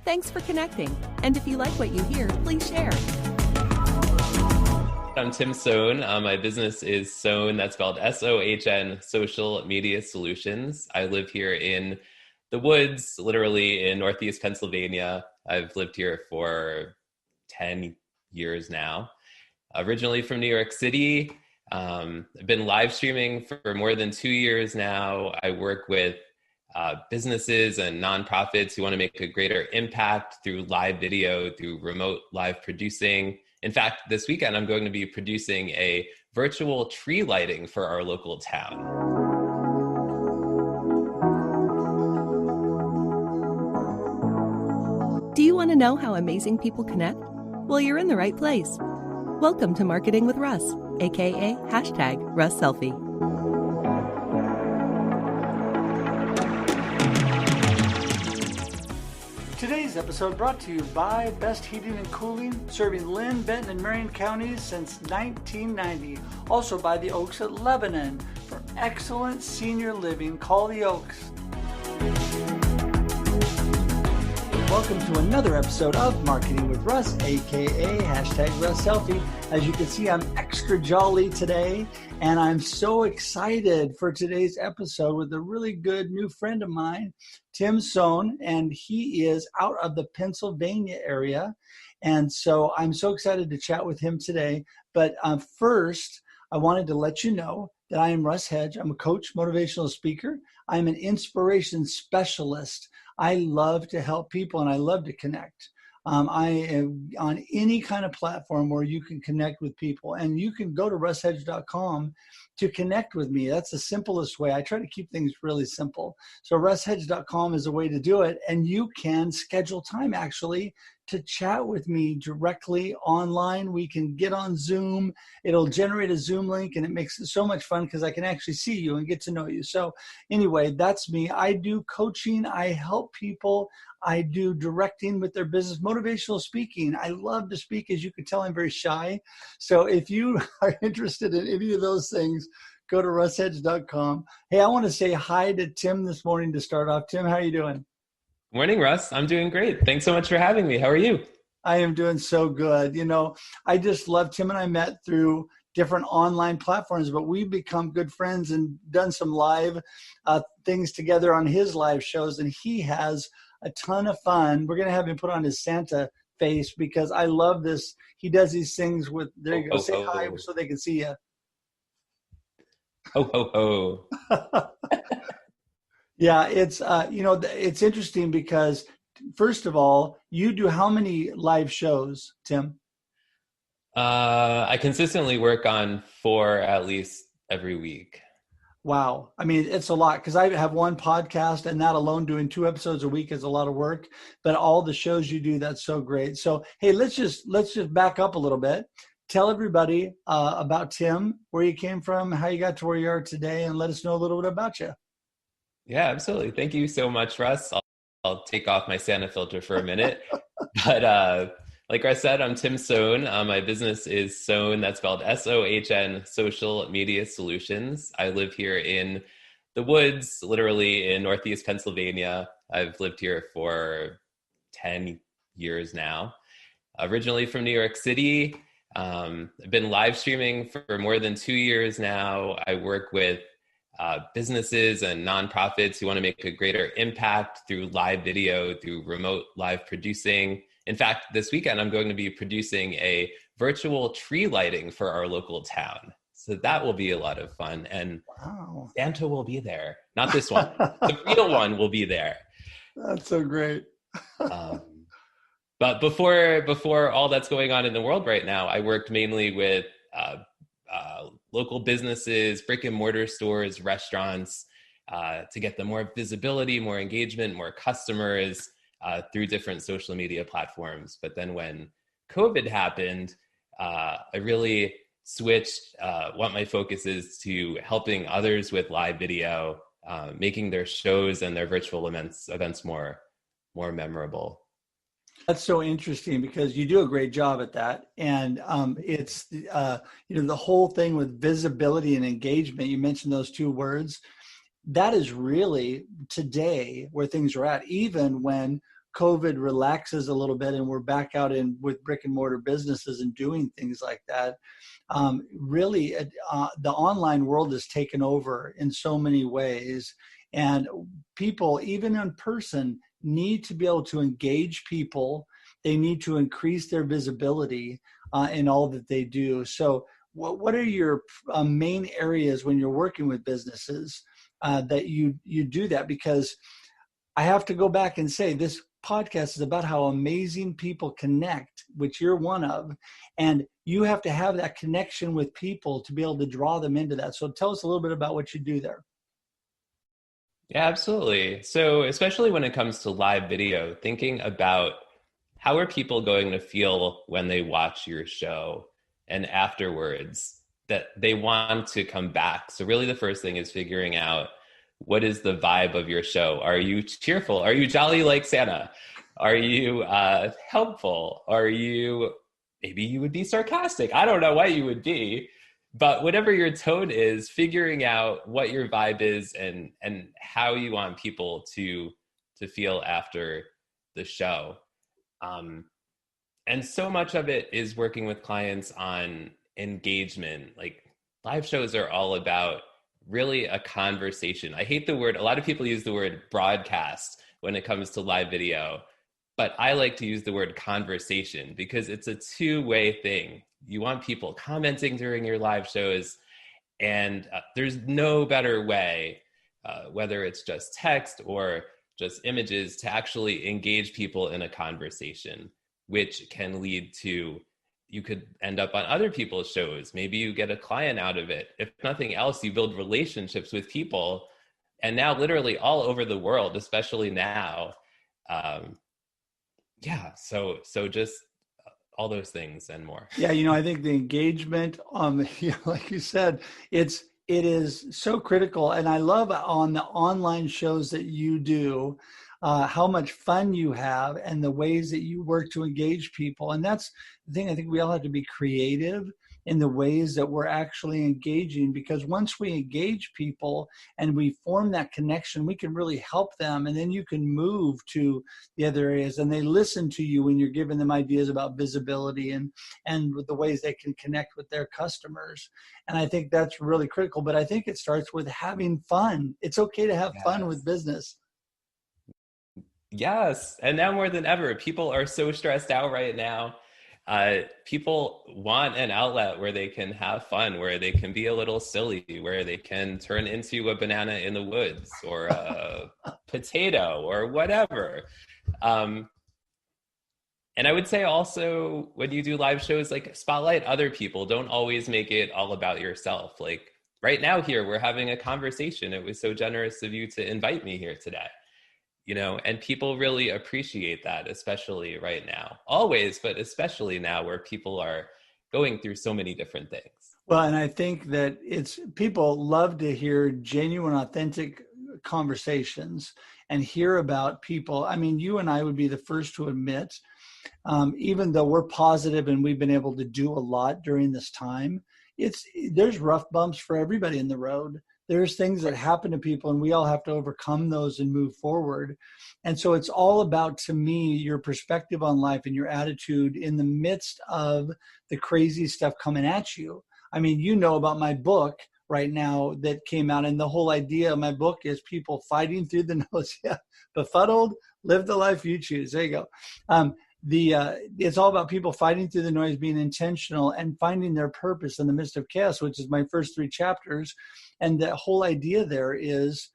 Thanks for connecting. And if you like what you hear, please share. I'm Tim Sohn. My business is Sohn, that's spelled S-O-H-N, Social Media Solutions. I live here in the woods, literally in Northeast Pennsylvania. I've lived here for 10 years now. Originally from New York City. I've been live streaming for more than 2 years now. I work with businesses and nonprofits who want to make a greater impact through live video, through remote live producing. In fact, this weekend, I'm going to be producing a virtual tree lighting for our local town. Do you want to know how amazing people connect? Well, you're in the right place. Welcome to Marketing with Russ, aka #RussSelfie. Today's episode brought to you by Best Heating and Cooling, serving Lynn, Benton, and Marion counties since 1990. Also by the Oaks at Lebanon. For excellent senior living, call the Oaks. Welcome to another episode of Marketing with Russ, aka #RussSelfie. As you can see, I'm extra jolly today, and I'm so excited for today's episode with a really good new friend of mine, Tim Sohn, and he is out of the Pennsylvania area. And so I'm so excited to chat with him today. But first, I wanted to let you know that I am Russ Hedge. I'm a coach, motivational speaker. I'm an inspiration specialist. I love to help people and I love to connect. I am on any kind of platform where you can connect with people, and you can go to russhedge.com to connect with me. That's the simplest way. I try to keep things really simple. So russhedge.com is a way to do it, and you can schedule time actually to chat with me directly online. We can get on Zoom. It'll generate a Zoom link, and it makes it so much fun because I can actually see you and get to know you. So anyway, that's me. I do coaching. I help people. I do directing with their business, motivational speaking. I love to speak. As you can tell, I'm very shy. So if you are interested in any of those things, go to russhedge.com. Hey, I want to say hi to Tim this morning to start off. Tim, how are you doing? Morning, Russ. I'm doing great. Thanks so much for having me. How are you? I am doing so good. You know, I just love Tim, and I met through different online platforms, but we've become good friends and done some live things together on his live shows, and he has a ton of fun. We're going to have him put on his Santa face because I love this. He does these things with, there you go, say hi so they can see you. Ho, ho, ho. Yeah, it's, it's interesting because, first of all, you do how many live shows, Tim? I consistently work on 4 at least every week. Wow. I mean, it's a lot because I have one podcast, and that alone doing 2 episodes a week is a lot of work, but all the shows you do, that's so great. So, hey, let's just back up a little bit. Tell everybody about Tim, where you came from, how you got to where you are today, and let us know a little bit about you. Yeah, absolutely. Thank you so much, Russ. I'll take off my Santa filter for a minute. But like I said, I'm Tim Sohn. My business is Sohn, that's spelled S-O-H-N, Social Media Solutions. I live here in the woods, literally in Northeast Pennsylvania. I've lived here for 10 years now. Originally from New York City. I've been live streaming for more than 2 years now. I work with businesses and nonprofits who want to make a greater impact through live video, through remote live producing. In fact, this weekend, I'm going to be producing a virtual tree lighting for our local town. So that will be a lot of fun. And wow. Santa will be there. Not this one. The real one will be there. That's so great. But before all that's going on in the world right now, I worked mainly with local businesses, brick and mortar stores, restaurants, to get them more visibility, more engagement, more customers through different social media platforms. But then when COVID happened, I really switched what my focus is to helping others with live video, making their shows and their virtual events more memorable. That's so interesting because you do a great job at that. And it's, the whole thing with visibility and engagement, you mentioned those 2 words, that is really today where things are at. Even when COVID relaxes a little bit and we're back out in with brick and mortar businesses and doing things like that, really the online world has taken over in so many ways. And people, even in person, need to be able to engage people. They need to increase their visibility in all that they do. So what are your main areas when you're working with businesses that you do that? Because I have to go back and say this podcast is about how amazing people connect, which you're one of, and you have to have that connection with people to be able to draw them into that. So tell us a little bit about what you do there. Yeah, absolutely. So especially when it comes to live video, thinking about how are people going to feel when they watch your show and afterwards that they want to come back. So really the first thing is figuring out what is the vibe of your show. Are you cheerful? Are you jolly like Santa? Are you helpful? Are you, maybe you would be sarcastic. I don't know what you would be. But whatever your tone is, figuring out what your vibe is and how you want people to feel after the show. And so much of it is working with clients on engagement. Like live shows are all about really a conversation. I hate the word, a lot of people use the word broadcast when it comes to live video, but I like to use the word conversation because it's a two-way thing. You want people commenting during your live shows, and there's no better way, whether it's just text or just images, to actually engage people in a conversation, which can lead to, you could end up on other people's shows. Maybe you get a client out of it. If nothing else, you build relationships with people. And now literally all over the world, especially now. So just all those things and more. Yeah, I think the engagement, like you said, it is so critical. And I love on the online shows that you do, how much fun you have and the ways that you work to engage people. And that's the thing. I think we all have to be creative in the ways that we're actually engaging, because once we engage people and we form that connection, we can really help them. And then you can move to the other areas and they listen to you when you're giving them ideas about visibility and with the ways they can connect with their customers. And I think that's really critical. But I think it starts with having fun. It's okay to have fun with business. Yes. And now more than ever, people are so stressed out right now. People want an outlet where they can have fun, where they can be a little silly, where they can turn into a banana in the woods or a potato or whatever. And I would say also when you do live shows, like spotlight other people. Don't always make it all about yourself. Like right now here, we're having a conversation. It was so generous of you to invite me here today. And people really appreciate that, especially right now. Always, but especially now where people are going through so many different things. Well, and I think that people love to hear genuine, authentic conversations and hear about people. I mean, you and I would be the first to admit, even though we're positive and we've been able to do a lot during this time, there's rough bumps for everybody in the road. There's things that happen to people and we all have to overcome those and move forward. And so it's all about, to me, your perspective on life and your attitude in the midst of the crazy stuff coming at you. I mean, about my book right now that came out, and the whole idea of my book is people fighting through the nose. Yeah, befuddled, live the life you choose. There you go. It's all about people fighting through the noise, being intentional and finding their purpose in the midst of chaos, which is my first 3 chapters. And the whole idea there is,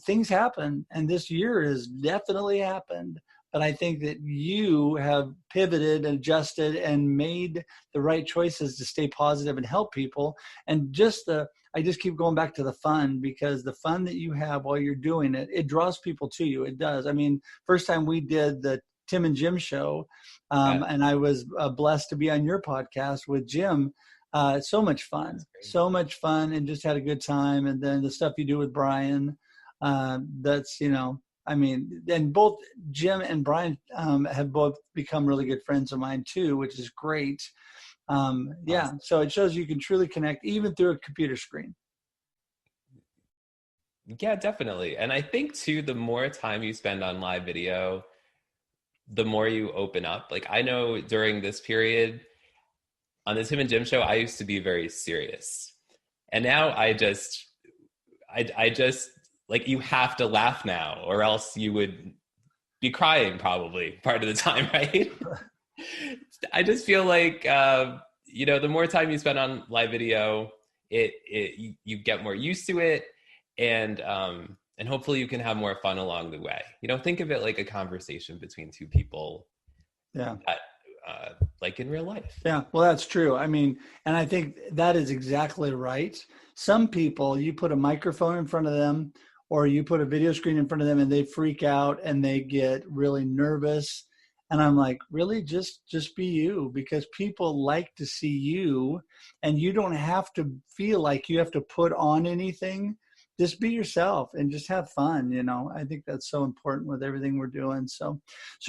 things happen, and this year has definitely happened. But I think that you have pivoted, adjusted, and made the right choices to stay positive and help people. And I just keep going back to the fun, because the fun that you have while you're doing it, it draws people to you. It does. I mean, first time we did the Tim and Jim show, and I was blessed to be on your podcast with Jim. So much fun, and just had a good time. And then the stuff you do with Brian, and both Jim and Brian have both become really good friends of mine too, which is great. So it shows you can truly connect even through a computer screen. Yeah, definitely. And I think too, the more time you spend on live video, the more you open up. Like I know during this period on the Tim and Jim show, I used to be very serious. And now I just like, you have to laugh now or else you would be crying probably part of the time, right? I just feel like, the more time you spend on live video, you get more used to it. And hopefully you can have more fun along the way. Think of it like a conversation between two people. Yeah. Like in real life. Yeah, well, that's true. I mean, and I think that is exactly right. Some people, you put a microphone in front of them or you put a video screen in front of them and they freak out and they get really nervous. And I'm like, really, just be you, because people like to see you and you don't have to feel like you have to put on anything. Just be yourself and just have fun. I think that's so important with everything we're doing. So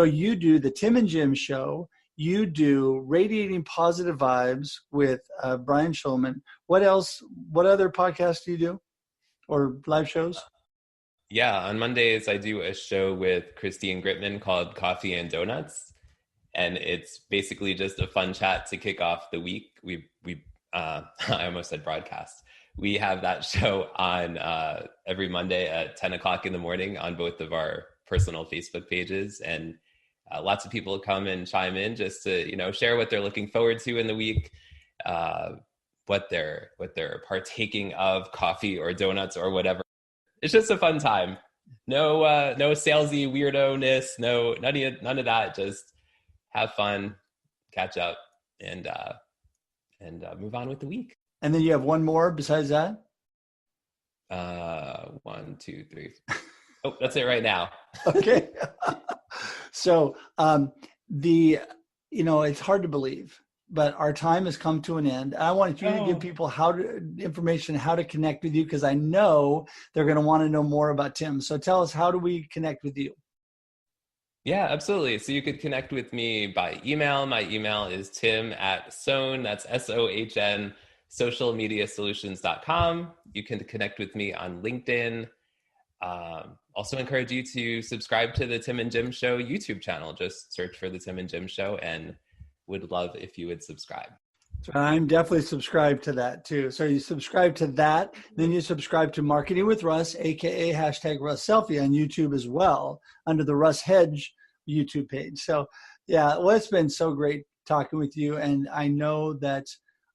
you do the Tim and Jim show. You do Radiating Positive Vibes with Brian Schulman. What else? What other podcasts do you do or live shows? Yeah, on Mondays, I do a show with Christine Gritman called Coffee and Donuts. And it's basically just a fun chat to kick off the week. I almost said broadcast. We have that show on every Monday at 10 o'clock in the morning on both of our personal Facebook pages. And lots of people come and chime in just to, share what they're looking forward to in the week, what they're partaking of, coffee or donuts or whatever. It's just a fun time. No salesy weirdo-ness, none of that. Just have fun, catch up, and move on with the week. And then you have one more besides that? 1, 2, 3. Oh, that's it right now. Okay. So it's hard to believe, but our time has come to an end. I wanted you to give people information how to connect with you, because I know they're going to want to know more about Tim. So tell us, how do we connect with you? Yeah, absolutely. So you could connect with me by email. My email is tim@sohn, that's SOHN, socialmediasolutions.com. You can connect with me on LinkedIn. Also encourage you to subscribe to the Tim and Jim Show YouTube channel. Just search for the Tim and Jim Show, and would love if you would subscribe. I'm definitely subscribed to that too. So you subscribe to that, then you subscribe to Marketing with Russ, aka #RussSelfie on YouTube as well, under the Russ Hedge YouTube page. So yeah, well, it's been so great talking with you. And I know that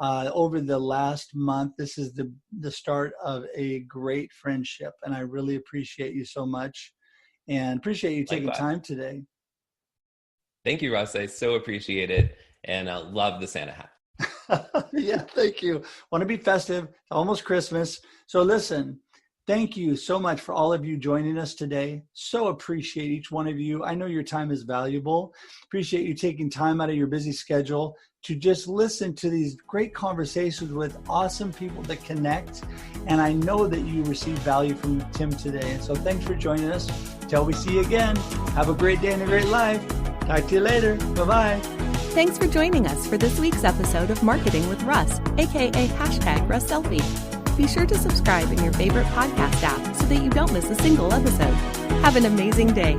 over the last month, this is the start of a great friendship. And I really appreciate you so much and appreciate you taking time today. Thank you, Russ. I so appreciate it. And I love the Santa hat. Yeah, thank you. Want to be festive, almost Christmas. So listen, thank you so much for all of you joining us today. So appreciate each one of you. I know your time is valuable. Appreciate you taking time out of your busy schedule to just listen to these great conversations with awesome people that connect. And I know that you received value from Tim today. And so thanks for joining us. Till we see you again, have a great day and a great life. Talk to you later. Bye-bye. Thanks for joining us for this week's episode of Marketing with Russ, aka #RussSelfie. Be sure to subscribe in your favorite podcast app so that you don't miss a single episode. Have an amazing day.